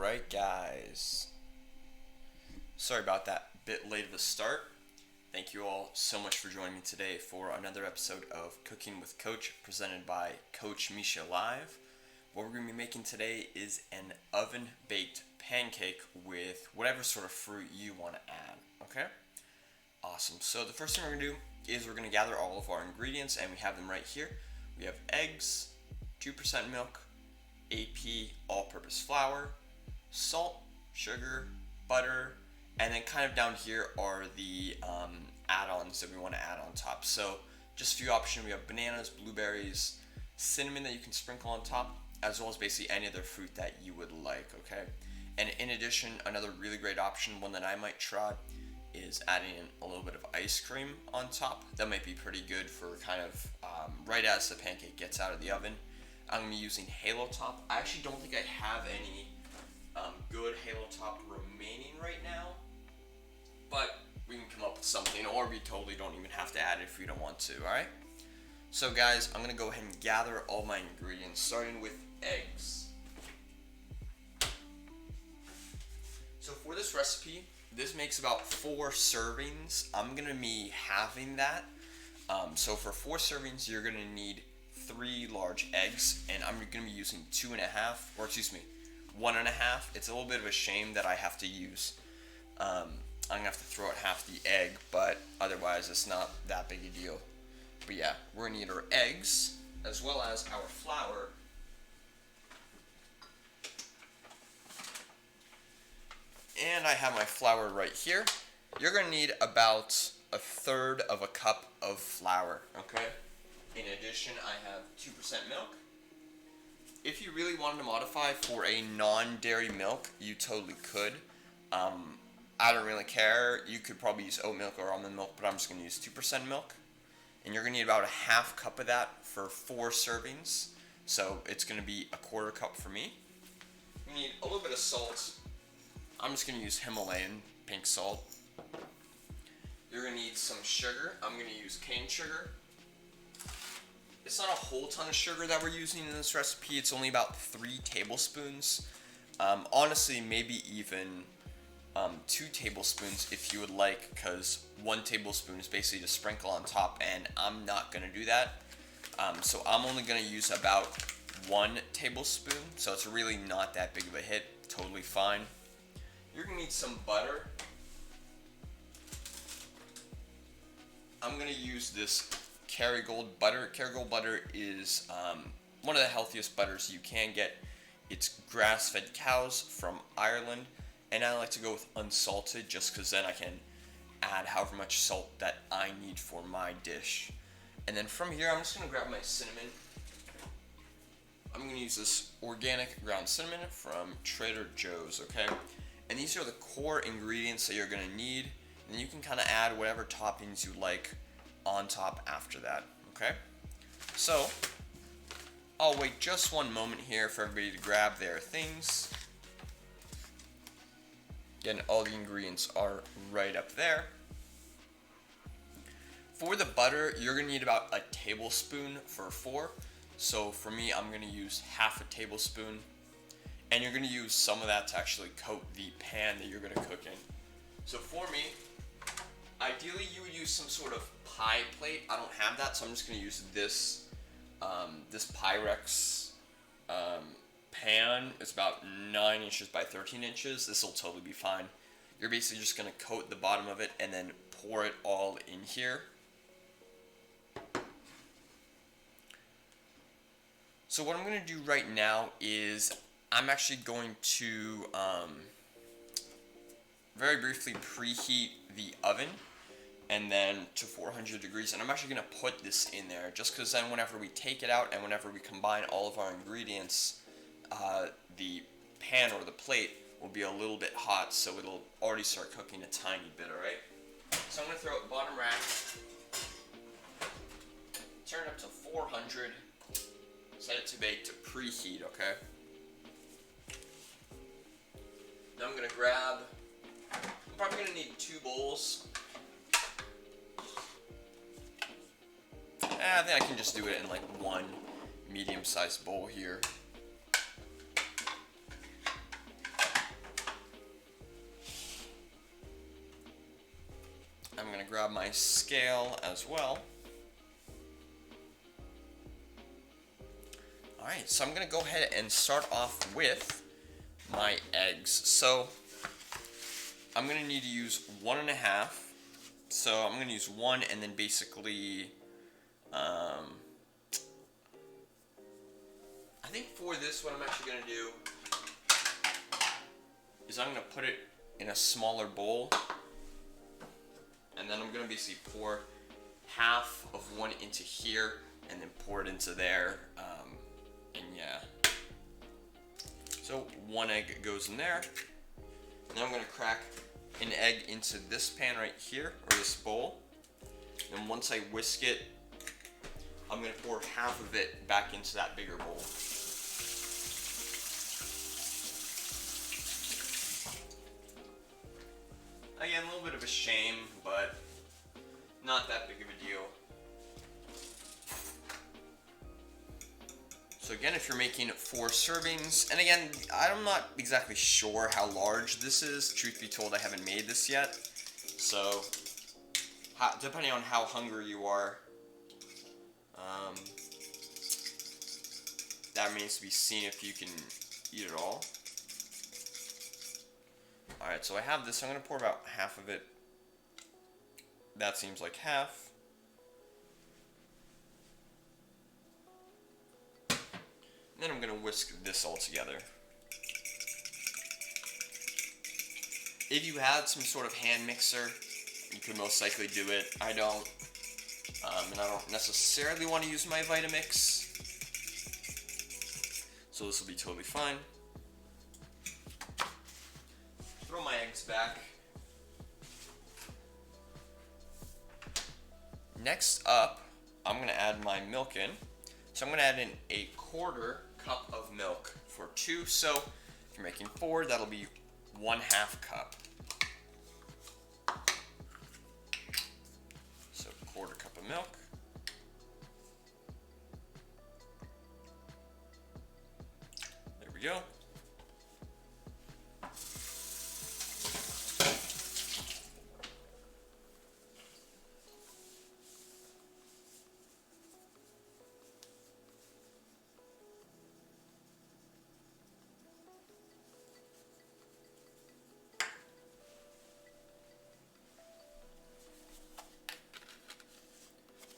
Alright guys, sorry about that bit late of a start. Thank you all so much for joining me today for another episode of Cooking with Coach presented by Coach Misha Live. What we're going to be making today is an oven baked pancake with whatever sort of fruit you want to add, okay? Awesome. So the first thing we're going to do is we're going to gather all of our ingredients, and we have them right here. We have eggs, 2% milk, AP all-purpose flour, salt, sugar, butter, and then kind of down here are the add-ons that we want to add on top. So just a few options. We have bananas, blueberries, cinnamon that you can sprinkle on top, as well as basically any other fruit that you would like, okay? And in addition, another really great option, one that I might try, is adding in a little bit of ice cream on top. That might be pretty good for kind of right as the pancake gets out of the oven. I'm going to be using Halo Top. I actually don't think I have any good Halo Top remaining right now, but we can come up with something, or we totally don't even have to add it if we don't want to, alright? So guys, I'm going to go ahead and gather all my ingredients, starting with eggs. So for this recipe, this makes about 4 servings. I'm going to be having that. So for 4 servings, you're going to need 3 large eggs, and I'm going to be using 1.5. It's a little bit of a shame that I have to use, I'm going to have to throw out half the egg, but otherwise it's not that big a deal. But yeah, we're going to need our eggs, as well as our flour. And I have my flour right here. You're going to need about 1/3 of a cup of flour, okay? In addition, I have 2% milk. If you really wanted to modify for a non-dairy milk, you totally could. I don't really care. You could probably use oat milk or almond milk, but I'm just going to use 2% milk. And you're going to need about 1/2 cup of that for 4 servings. So it's going to be 1/4 cup for me. You need a little bit of salt. I'm just going to use Himalayan pink salt. You're going to need some sugar. I'm going to use cane sugar. It's not a whole ton of sugar that we're using in this recipe. It's only about 3 tablespoons. Honestly, maybe even 2 tablespoons if you would like, because 1 tablespoon is basically to sprinkle on top, and I'm not going to do that. So I'm only going to use about 1 tablespoon, so it's really not that big of a hit. Totally fine. You're going to need some butter. I'm going to use this Kerrygold butter. Kerrygold butter is one of the healthiest butters you can get. It's grass-fed cows from Ireland, and I like to go with unsalted just because then I can add however much salt that I need for my dish. And then from here, I'm just going to grab my cinnamon. I'm going to use this organic ground cinnamon from Trader Joe's, okay? And these are the core ingredients that you're going to need, and you can kind of add whatever toppings you like on top after that, okay? So I'll wait just one moment here for everybody to grab their things. Again, all the ingredients are right up there. For the butter, you're going to need about 1 tablespoon for 4. So for me, I'm going to use 1/2 tablespoon. And you're going to use some of that to actually coat the pan that you're going to cook in. So for me, ideally you would use some sort of pie plate. I don't have that, so I'm just going to use this Pyrex pan. It's about 9 inches by 13 inches. This will totally be fine. You're basically just going to coat the bottom of it and then pour it all in here. So what I'm going to do right now is I'm actually going to very briefly preheat the oven and then to 400 degrees, and I'm actually going to put this in there just because then whenever we take it out and whenever we combine all of our ingredients, the pan or the plate will be a little bit hot, so it'll already start cooking a tiny bit, alright? So I'm going to throw it bottom rack, turn it up to 400, set it to bake to preheat, okay? Now I'm going to grab, I'm probably going to need 2 bowls. I think I can just do it in like one medium-sized bowl here. going to grab my scale as well. Alright, so I'm going to go ahead and start off with my eggs. So I'm going to need to use 1.5. So I'm going to use 1 and then basically, I think for this what I'm actually going to do is I'm going to put it in a smaller bowl. And then I'm going to basically pour half of 1 into here and then pour it into there. And yeah. So 1 egg goes in there. And then I'm going to crack an egg into this pan right here, or this bowl. And once I whisk it, I'm going to pour half of it back into that bigger bowl. Again, a little bit of a shame, but not that big of a deal. So again, if you're making 4 servings, and again, I'm not exactly sure how large this is. Truth be told, I haven't made this yet. So, depending on how hungry you are, that remains to be seen if you can eat it all. Alright, so I have this. I'm going to pour about half of it. That seems like half. Then I'm going to whisk this all together. If you had some sort of hand mixer, you could most likely do it. I don't. And I don't necessarily want to use my Vitamix. So this will be totally fine. Throw my eggs back. Next up, I'm going to add my milk in. So I'm going to add in 1/4 cup of milk for 2. So if you're making 4, that'll be 1/2 cup. So 1/4 cup of milk. There we go.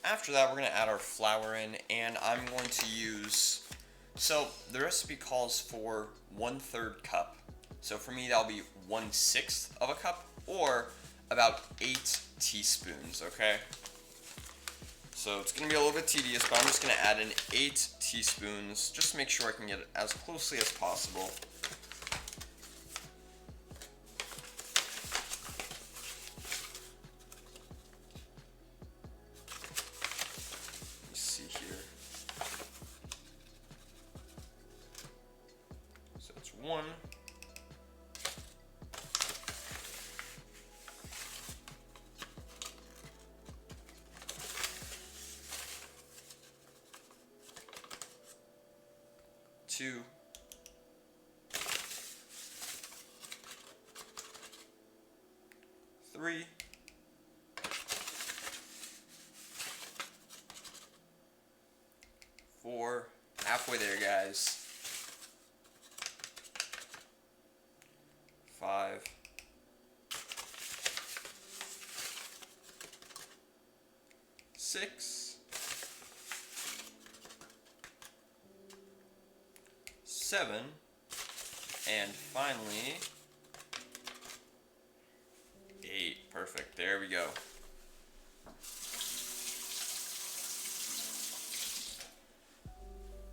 After that, we're going to add our flour in, and I'm going to use, so the recipe calls for 1/3 cup. So for me, that'll be 1/6 of a cup, or about 8 teaspoons, okay? So it's going to be a little bit tedious, but I'm just going to add in 8 teaspoons, just to make sure I can get it as closely as possible. One. Two. 3. 4. Halfway there, guys. 5. 6. 7. And finally, 8. Perfect. There we go.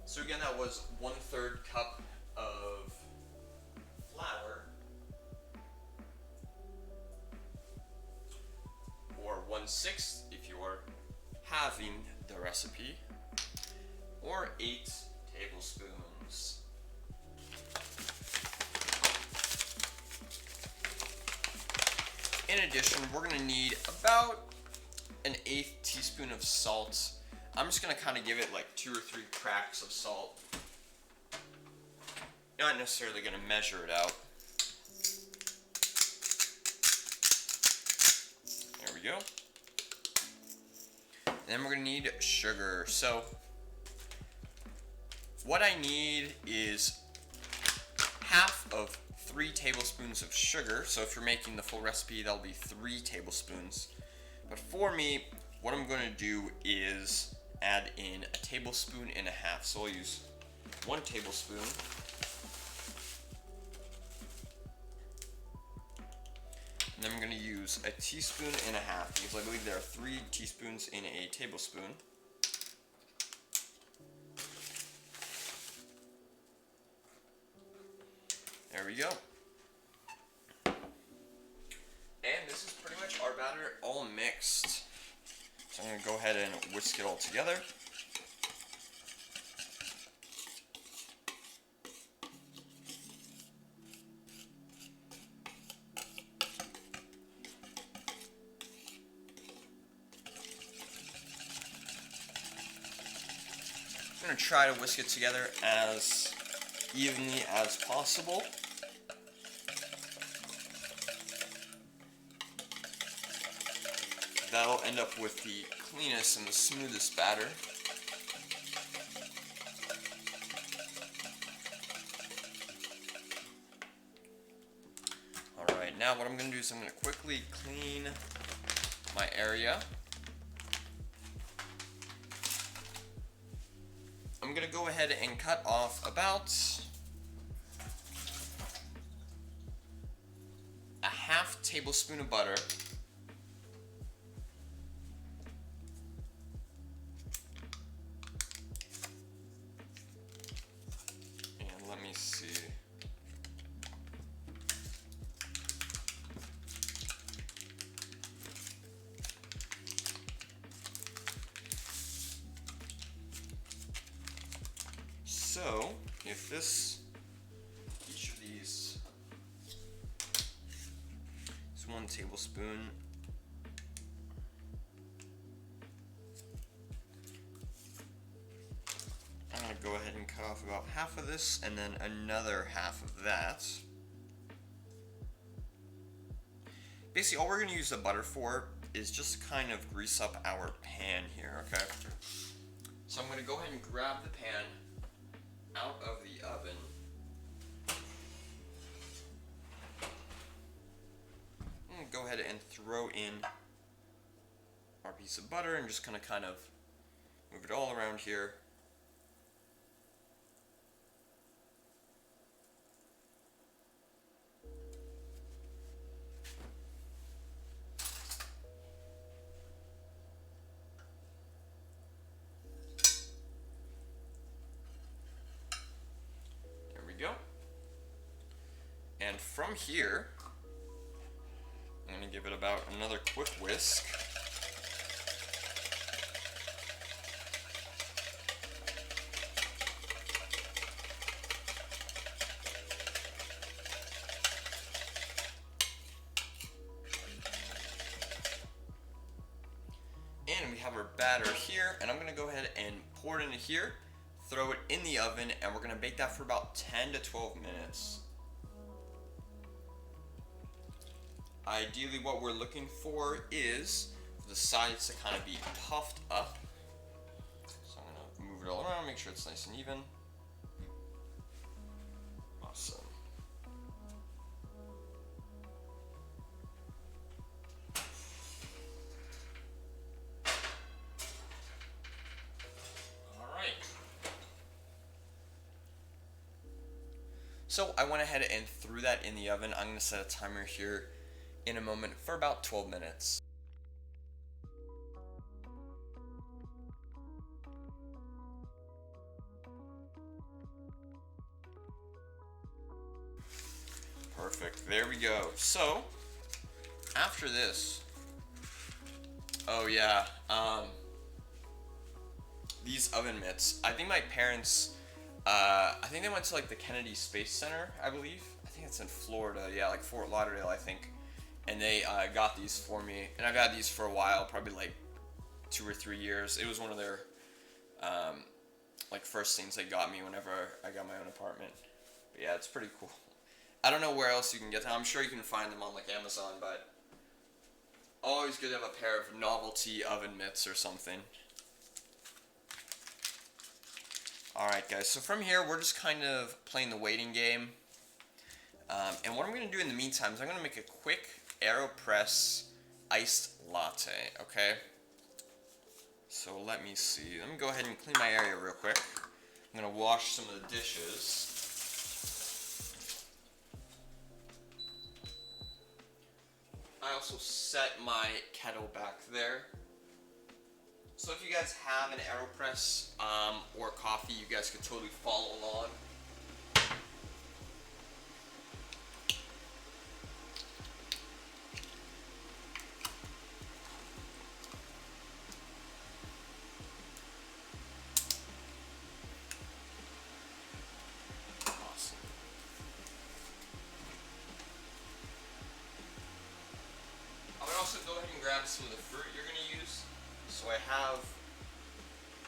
So again, that was 1/3 cup of flour, or 1/6 if you are having the recipe, or 8 tablespoons. In addition, we're going to need about an 1/8 teaspoon of salt. I'm just going to kind of give it like 2 or 3 cracks of salt. Not necessarily going to measure it out. There we go. And then we're going to need sugar. So what I need is half of 3 tablespoons of sugar. So if you're making the full recipe, that'll be 3 tablespoons. But for me, what I'm going to do is add in 1.5 tablespoons. So I'll use 1 tablespoon. And then I'm going to use 1.5 teaspoons because I believe there are 3 teaspoons in a tablespoon. There we go. And this is pretty much our batter all mixed. So I'm going to go ahead and whisk it all together. I'm going to try to whisk it together as evenly as possible. That'll end up with the cleanest and the smoothest batter. Alright, now what I'm going to do is I'm going to quickly clean my area. I'm going to go ahead and cut off about 1/2 tablespoon of butter. And let me see. So, if each of these is 1 tablespoon, I'm going to go ahead and cut off about half of this and then another half of that. Basically, all we're going to use the butter for is just to kind of grease up our pan here, okay? So I'm going to go ahead and grab the pan out of the oven. And go ahead and throw in our piece of butter and just kind of move it all around here. Go. And from here, I'm going to give it about another quick whisk. And we have our batter here, and I'm going to go ahead and pour it into here. Throw it in the oven, and we're going to bake that for about 10 to 12 minutes. Ideally, what we're looking for is for the sides to kind of be puffed up. So I'm going to move it all around, make sure it's nice and even. Awesome. So I went ahead and threw that in the oven. I'm going to set a timer here in a moment for about 12 minutes. Perfect. There we go. So after this, oh yeah, these oven mitts. I think my parents, I think they went to like the Kennedy Space Center, I believe. I think it's in Florida, yeah, like Fort Lauderdale, I think. And they got these for me, and I've had these for a while, probably like 2 or 3 years. It was one of their like first things they got me whenever I got my own apartment. But yeah, it's pretty cool. I don't know where else you can get them. I'm sure you can find them on like Amazon, but Always good to have a pair of novelty oven mitts or something. Alright guys, so from here we're just kind of playing the waiting game. And what I'm going to do in the meantime is I'm going to make a quick Aeropress iced latte, okay? So let me see. Let me go ahead and clean my area real quick. I'm going to wash some of the dishes. I also set my kettle back there. So if you guys have an Aeropress or coffee, you guys could totally follow along. Awesome. I would also go ahead and grab some of the fruit you're going to use. So I have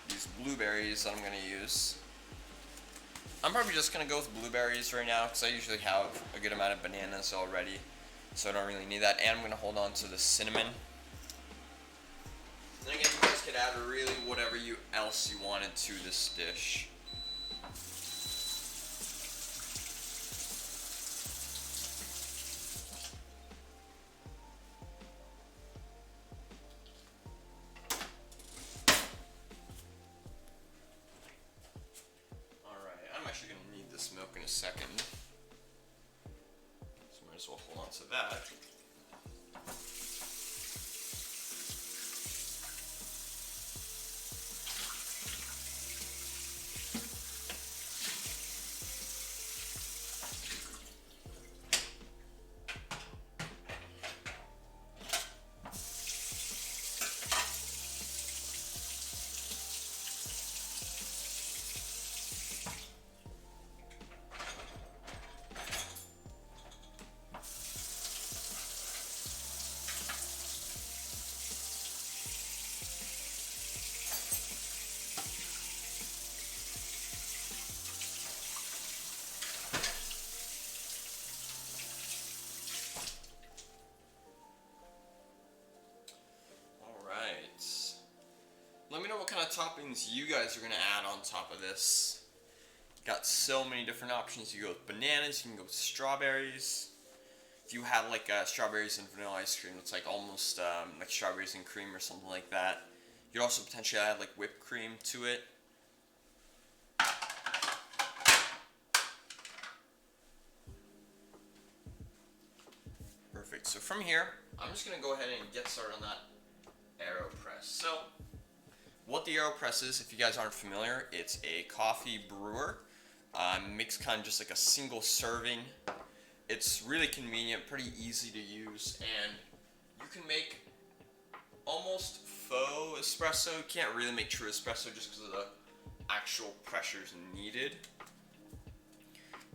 these blueberries that I'm going to use. I'm probably just going to go with blueberries right now because I usually have a good amount of bananas already. So I don't really need that. And I'm going to hold on to the cinnamon. And again, you guys could add really whatever else you wanted to this dish. Milk in a second, so might as well hold on to that. Let me know what kind of toppings you guys are going to add on top of this. Got so many different options. You go with bananas, you can go with strawberries. If you have like strawberries and vanilla ice cream, it's like almost like strawberries and cream or something like that. You could also potentially add like whipped cream to it. Perfect. So from here, I'm just going to go ahead and get started on that Aeropress. So what the Aeropress is, if you guys aren't familiar, it's a coffee brewer. Makes kind of just like a single serving. It's really convenient, pretty easy to use, and you can make almost faux espresso. You can't really make true espresso just because of the actual pressures needed,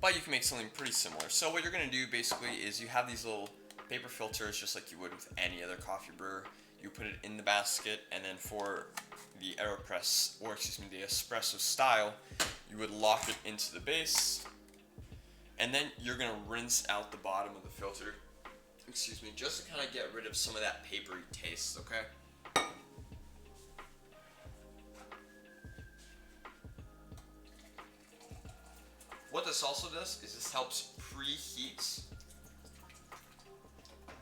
but you can make something pretty similar. So what you're going to do basically is you have these little paper filters just like you would with any other coffee brewer. You put it in the basket, and then for the Aeropress, or excuse me, the espresso style, you would lock it into the base, and then you're going to rinse out the bottom of the filter, excuse me, just to kind of get rid of some of that papery taste, okay? What this also does is this helps preheat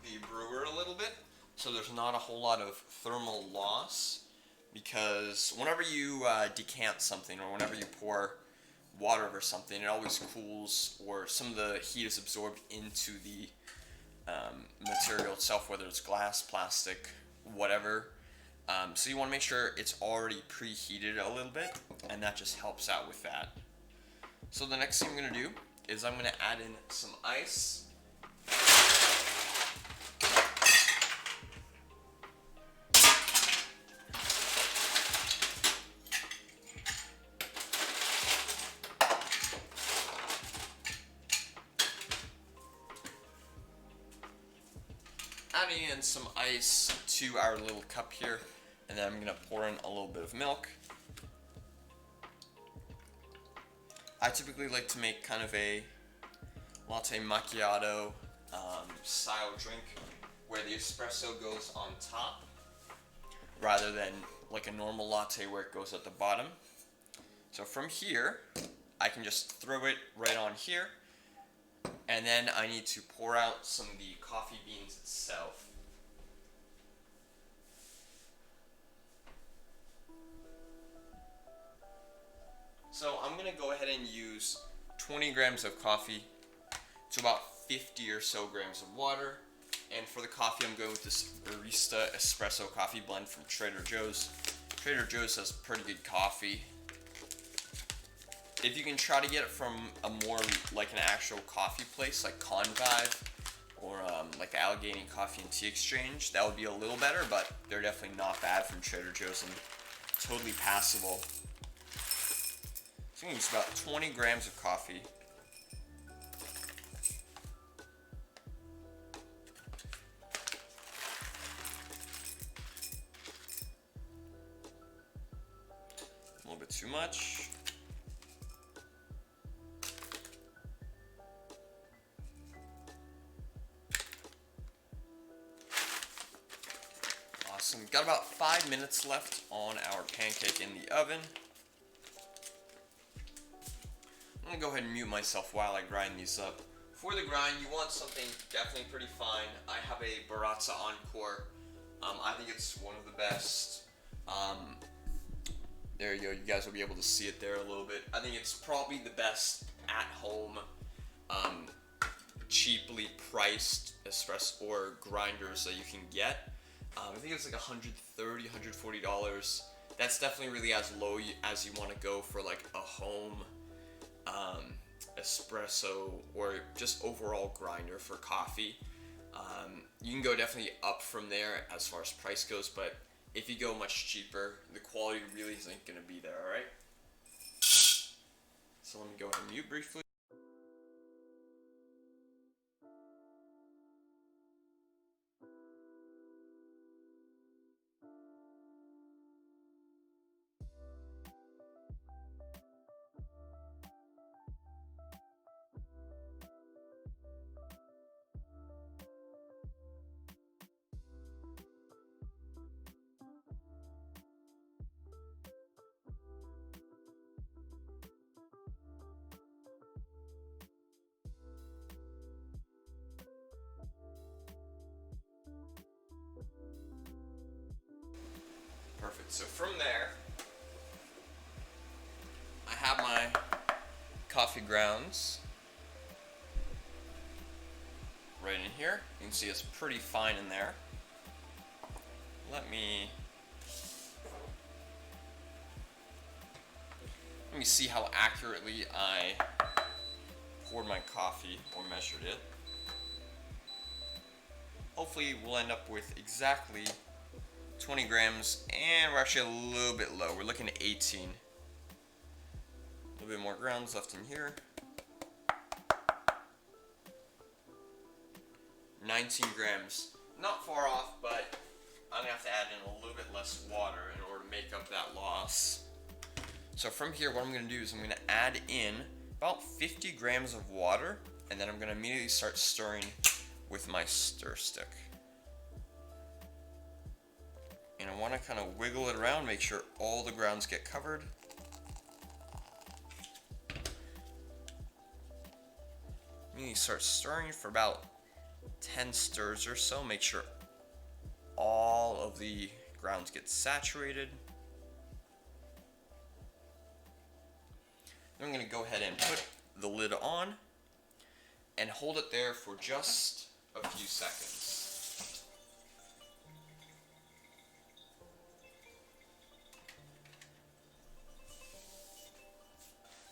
the brewer a little bit, so there's not a whole lot of thermal loss, because whenever you decant something or whenever you pour water over something, it always cools, or some of the heat is absorbed into the material itself, whether it's glass, plastic, whatever. So you want to make sure it's already preheated a little bit, and that just helps out with that. So the next thing I'm going to do is I'm going to add in some ice. Adding in some ice to our little cup here, and then I'm going to pour in a little bit of milk. I typically like to make kind of a latte macchiato style drink. where the espresso goes on top rather than like a normal latte where it goes at the bottom. So from here, I can just throw it right on here, and then I need to pour out some of the coffee beans itself. So I'm going to go ahead and use 20 grams of coffee to about 50 or so grams of water. And for the coffee, I'm going with this Barista Espresso Coffee Blend from Trader Joe's. Trader Joe's has pretty good coffee. If you can try to get it from a more like an actual coffee place like Convive or like the Allegheny Coffee and Tea Exchange, that would be a little better, but they're definitely not bad from Trader Joe's and totally passable. So I'm going to use about 20 grams of coffee. A little bit too much. Awesome. Got about 5 minutes left on our pancake in the oven. I'm going to go ahead and mute myself while I grind these up. For the grind, you want something definitely pretty fine. I have a Baratza Encore. I think it's one of the best. There you go. You guys will be able to see it there a little bit. I think it's probably the best at-home, cheaply priced espresso or grinders that you can get. I think it's like $130, $140. That's definitely really as low as you want to go for like a home espresso or just overall grinder for coffee. You can go definitely up from there as far as price goes, but if you go much cheaper, the quality really isn't going to be there, alright? So let me go ahead and mute briefly. Perfect. So from there, I have my coffee grounds right in here. You can see it's pretty fine in there. Let me see how accurately I poured my coffee or measured it. Hopefully we'll end up with exactly 20 grams, and we're actually a little bit low. We're looking at 18. A little bit more grounds left in here. 19 grams. Not far off, but I'm gonna have to add in a little bit less water in order to make up that loss. So from here, what I'm gonna do is I'm gonna add in about 50 grams of water, and then I'm gonna immediately start stirring with my stir stick. And I want to kind of wiggle it around, make sure all the grounds get covered. You start stirring for about 10 stirs or so. Make sure all of the grounds get saturated. Then I'm going to go ahead and put the lid on and hold it there for just a few seconds.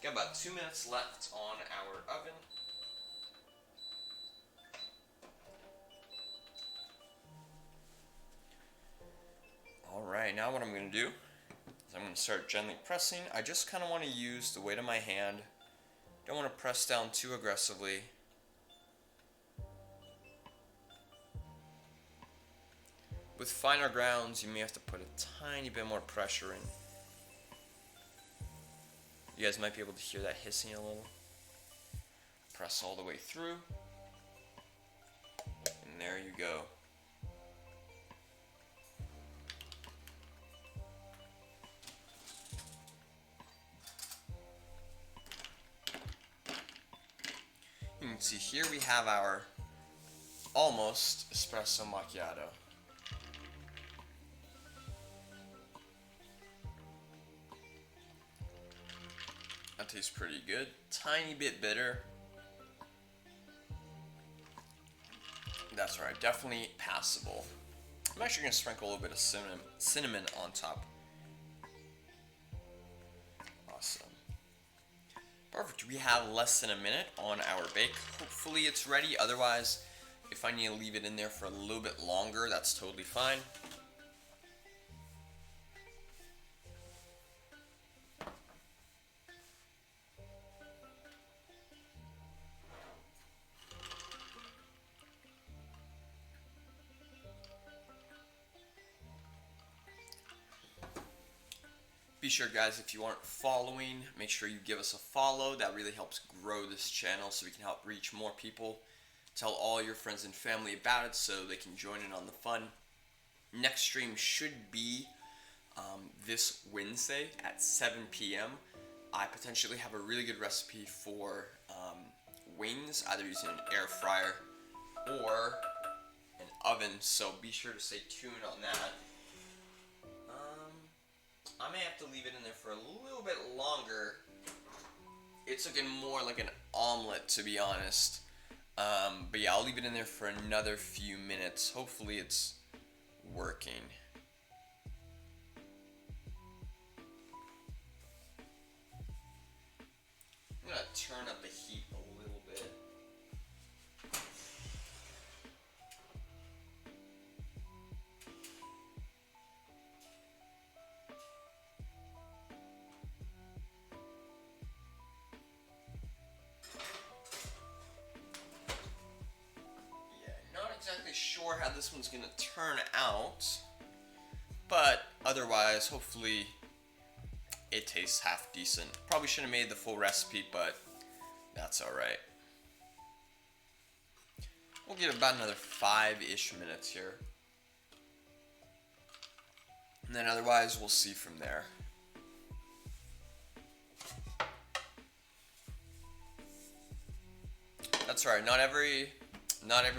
Got about 2 minutes left on our oven. Alright, now what I'm going to do is I'm going to start gently pressing. I just kind of want to use the weight of my hand. Don't want to press down too aggressively. With finer grounds, you may have to put a tiny bit more pressure in. You guys might be able to hear that hissing a little. Press all the way through. And there you go. See, here we have our almost espresso macchiato. That tastes pretty good. Tiny bit bitter. That's right, definitely passable. I'm actually going to sprinkle a little bit of cinnamon on top. Awesome. Perfect. We have less than a minute on our bake. Hopefully it's ready. Otherwise, if I need to leave it in there for a little bit longer, that's totally fine. Be sure, guys, if you aren't following, make sure you give us a follow. That really helps grow this channel so we can help reach more people. Tell all your friends and family about it so they can join in on the fun. Next stream should be this Wednesday at 7 p.m. I potentially have a really good recipe for wings, either using an air fryer or an oven, so be sure to stay tuned on that. I may have to leave it in there for a little bit longer. It's looking more like an omelet, to be honest. But yeah, I'll leave it in there for another few minutes. Hopefully it's working. I'm gonna turn up the heat a little bit. Exactly sure how this one's gonna turn out, but otherwise, hopefully it tastes half decent. Probably should have made the full recipe, but that's alright. We'll give it about another 5-ish minutes here, and then otherwise we'll see from there. That's right, not every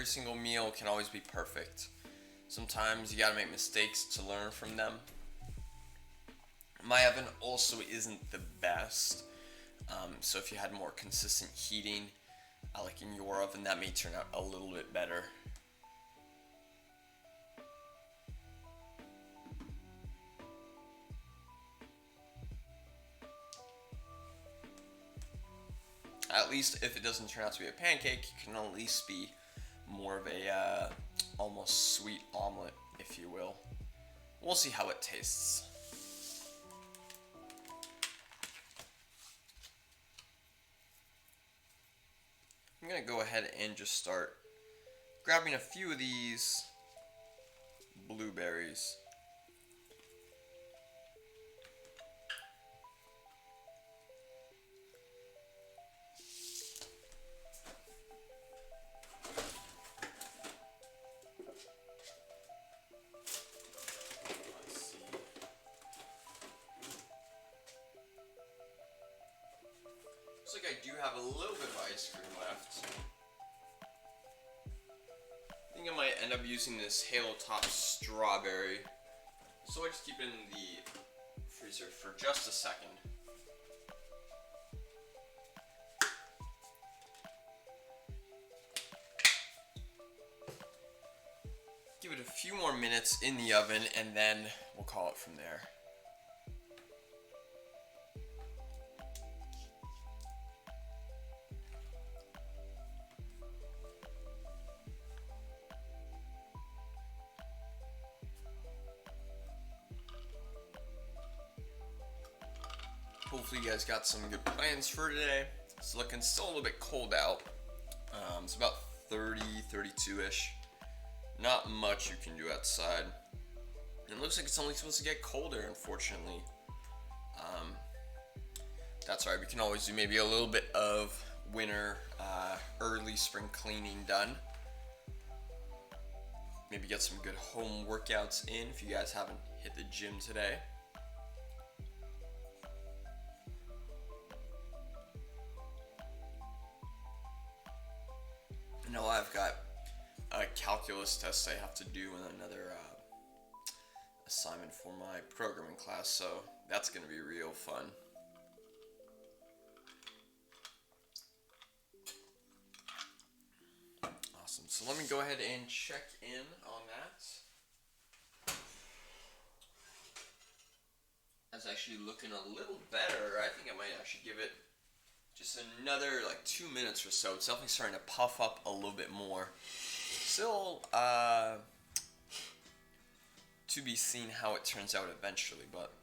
single meal can always be perfect. Sometimes you gotta make mistakes to learn from them. My oven also isn't the best, so if you had more consistent heating, like in your oven, that may turn out a little bit better. At least if it doesn't turn out to be a pancake, it can at least be more of a almost sweet omelet, if you will. We'll see how it tastes. I'm gonna go ahead and just start grabbing a few of these blueberries. Looks like I do have a little bit of ice cream left. I think I might end up using this Halo Top strawberry. So I just keep it in the freezer for just a second. Give it a few more minutes in the oven and then we'll call it from there. Hopefully you guys got some good plans for today. It's looking still a little bit cold out. It's about 30, 32-ish. Not much you can do outside. It looks like it's only supposed to get colder, unfortunately. That's right, we can always do maybe a little bit of winter, early spring cleaning done. Maybe get some good home workouts in if you guys haven't hit the gym today. test I have to do in another assignment for my programming class, so that's going to be real fun. Awesome. So let me go ahead and check in on that. That's actually looking a little better. I think I might actually give it just another like 2 minutes or so. It's definitely starting to puff up a little bit more. Still to be seen how it turns out eventually, but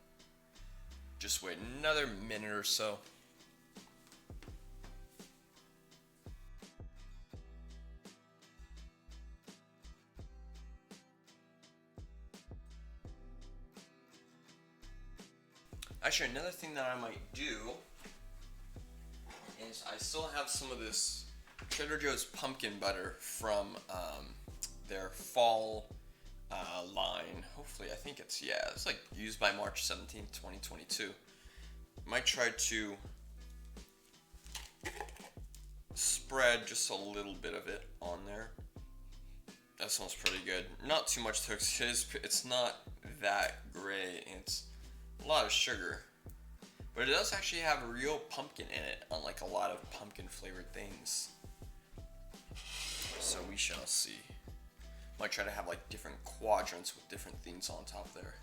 just wait another minute or so. Actually, another thing that I might do is I still have some of this Trader Joe's pumpkin butter from their fall line. Hopefully, I think it's like used by March 17th, 2022. Might try to spread just a little bit of it on there. That smells pretty good. Not too much though, it's not that great. It's a lot of sugar, but it does actually have real pumpkin in it, unlike a lot of pumpkin flavored things. So we shall see. Might try to have like different quadrants with different things on top there.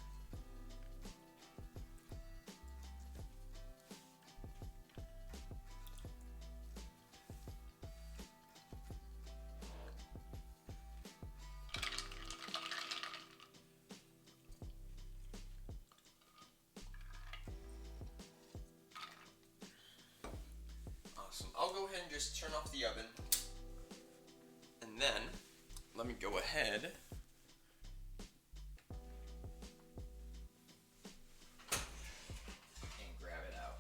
Awesome. I'll go ahead and just turn off the oven. And then let me go ahead and grab it out.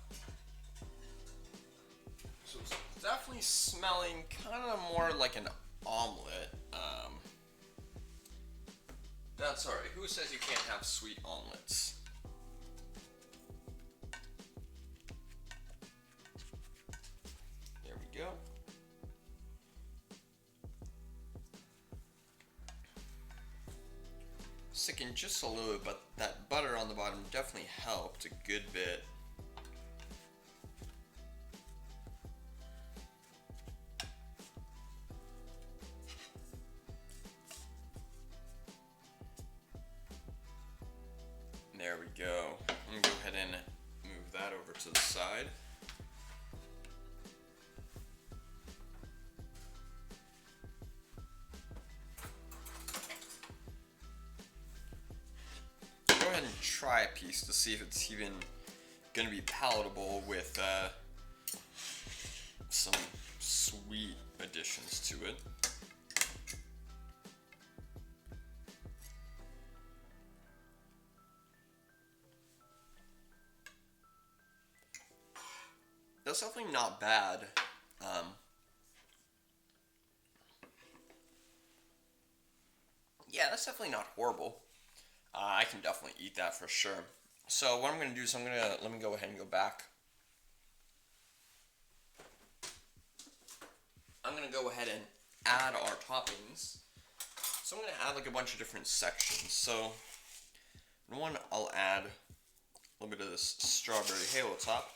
So it's definitely smelling kind of more like an omelet. That's alright. Who says you can't have sweet omelets? There we go. Sticking just a little bit, but that butter on the bottom definitely helped a good bit. There we go. I'm gonna go ahead and move that over to the side. Go ahead and try a piece to see if it's even gonna be palatable with some sweet additions to it. That's definitely not bad. Yeah, that's definitely not horrible. I can definitely eat that for sure. So what I'm going to do is let me go ahead and go back. I'm going to go ahead and add our toppings. So I'm going to add like a bunch of different sections. So one, I'll add a little bit of this strawberry halo top.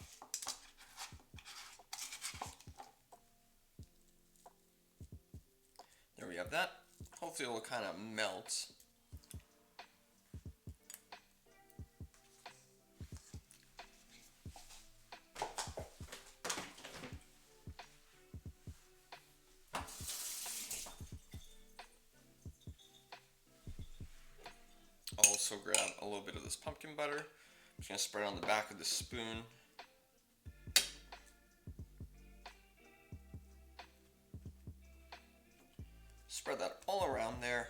There we have that. Hopefully it will kind of melt. Also grab a little bit of this pumpkin butter. I'm just going to spread it on the back of the spoon. Spread that all around there.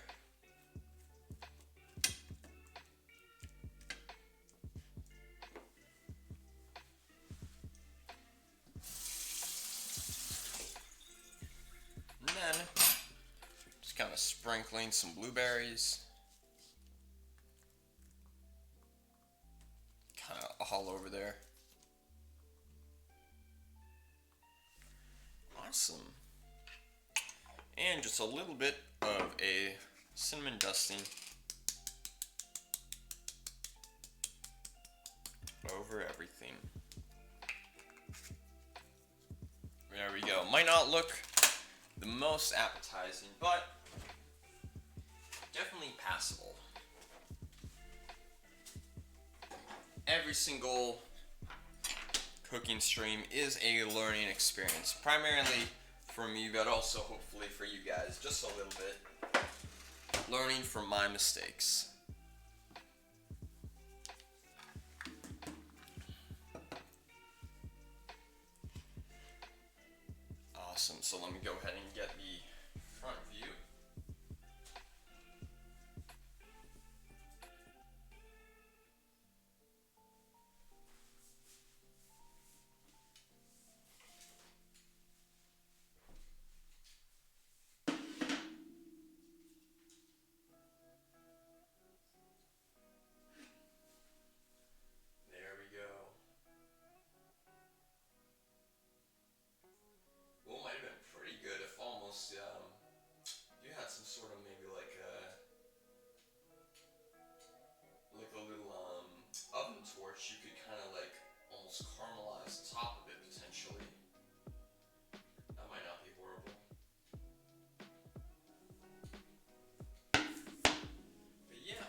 And then just kind of sprinkling some blueberries. Kind of all over there. Awesome. And just a little bit of a cinnamon dusting over everything. There we go. Might not look the most appetizing, but definitely passable. Every single cooking stream is a learning experience, primarily for me, but also hopefully for you guys, just a little bit. Learning from my mistakes. Awesome, so let me go ahead and get the front view. There we go. Well, it might have been pretty good if almost, you had some sort of maybe like a little oven torch, you could kind of like almost caramelize the top of it potentially. That might not be horrible. But yeah.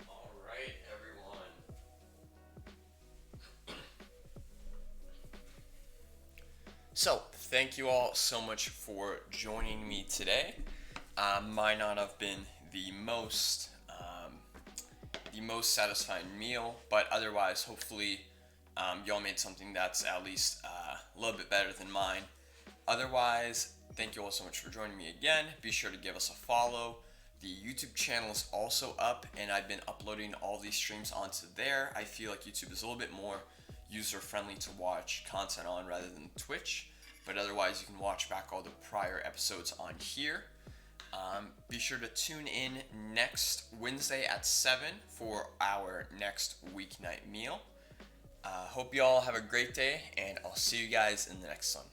Alright, everyone. So, thank you all so much for joining me today. Might not have been the most satisfying meal, but otherwise, hopefully, y'all made something that's at least a little bit better than mine. Otherwise, thank you all so much for joining me again. Be sure to give us a follow. The YouTube channel is also up, and I've been uploading all these streams onto there. I feel like YouTube is a little bit more user-friendly to watch content on rather than Twitch, but otherwise you can watch back all the prior episodes on here. Be sure to tune in next Wednesday at 7 for our next weeknight meal. Hope you all have a great day, and I'll see you guys in the next one.